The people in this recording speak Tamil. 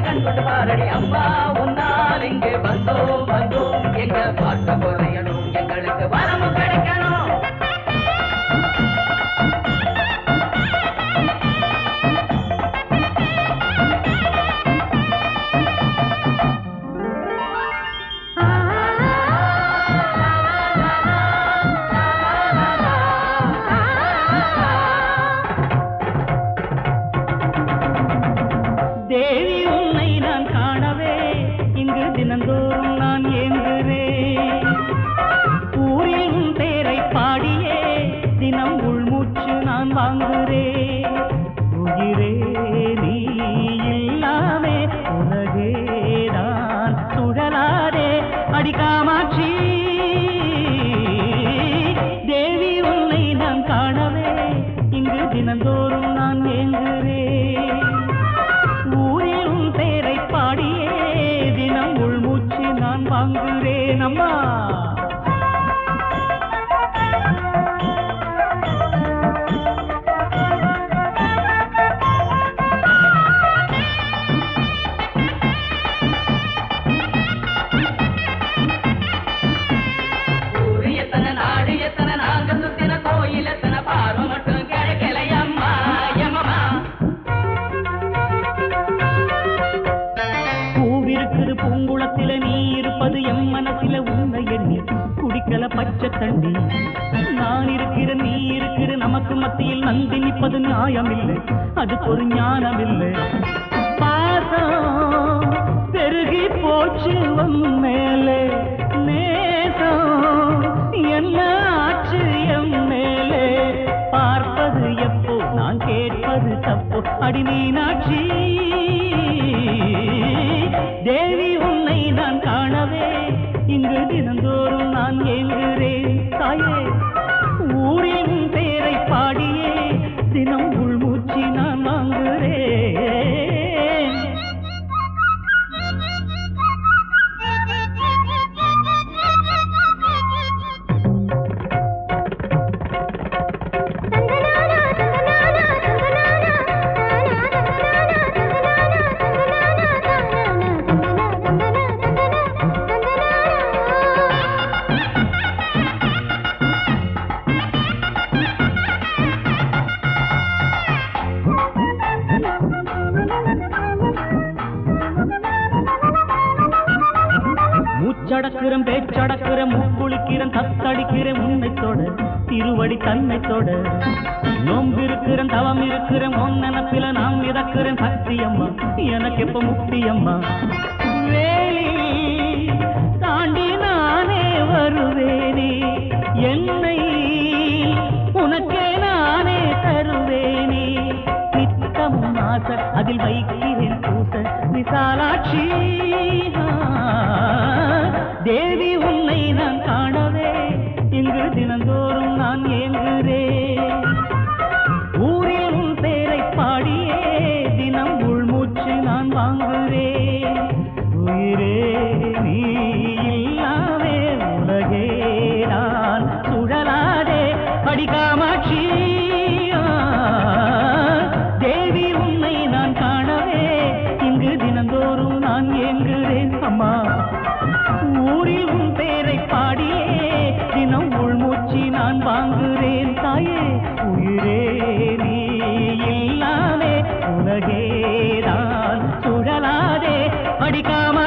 கண்கொண்டு பாரடி அம்மா உன்னால் இங்கு வந்தோம் வந்தோம் எங்க பாட்ட குறையணும் எங்களுக்கு வரமும் கிடைக்கணும். தேவி உன்னை நான் காணவே இங்கு தினந்தோறும் நான் ஏங்குகிறேன். ஊரில் உன் பேரை பாடியே தினம் உள்மூச்சு நான் வாங்குகிறேன். உயிரே நீ இல்லாமே உலகே நான் சுழலாதே அடிக்காமாட்சி. தேவி உன்னை நான் காணவே இங்கு தினந்தோறும் நான் ஏங்குகிறேன். வாங்குகிறேன் அம்மா. ஊரு எத்தனை நாடு எத்தனை நாங்க சுத்தின கோயில் எத்தனை பார்வை மட்டும் கிடைக்கலையம்மா எம்மம்மா. பூவிருக்குது பூங்குளத்தில நீ இருப்பது எம் மனசில உன்னை எண்ணி குடிக்கல பச்சை தண்ணி. நான் இருக்கிற நீ இருக்கிற நமக்கு மத்தியில் நந்தி நிற்பது நியாயமில்லை, அதுக்கு ஒரு ஞானமில்லை. பாசம் பெருகி போச்சு உன் மேலே, நேசம் என்ன ஆச்சு எம் மேலே. பார்ப்பது எப்போ நான் கேட்பது தப்போ அடி மீனாட்சி. தேவி உன்னை நான் காணவே இங்கு தினந்தோறும் நான் ஏங்குகிறேன் தாயே. ஊரின் பேரை பாடியே தினம் உள்மூச்சி நான் வாங்குகிறேன். மூச்சடக்கிறேன் பேச்சடக்கிறேன் முக்குளிக்கிறேன் தத்தடிக்கிறேன் உன்னைத்தோட திருவடி தன்னைத்தோட. நோம்பிருக்கிறேன் தவம் இருக்கிறேன் உன் நினப்பில நான் மிதக்கிறேன் சக்தியம்மா எனக்கு எப்ப முக்தியம்மா. வேலி தாண்டி நானே வருவேனே என்னை உனக்கே நானே தருவேனே. நித்தமும் ஆசை அதில் வைக்கிறேன் பூச விசாலாட்சி. தேவி உன்னை நான் காணவே இங்கு தினந்தோறும் நான் ஏங்குகிறேன். ஊரில் உன் பேரை பாடியே தினம் உள்மூச்சு நான் வாங்குகிறேன். உயிரே நீ இல்லாமே உலகே நான் சுழலாதே அடிக்காமாட்சி. தேவி உன்னை நான் காணவே இங்கு தினந்தோறும் நான் ஏங்குகிறேன் அம்மா. ஊரில் உன் பேரை பாடியே தினம் உள்மூச்சி நான் வாங்குகிறேன் தாயே. உயிரே நீ இல்லாமே உலகே நான் சுழலாதே அடிக்காம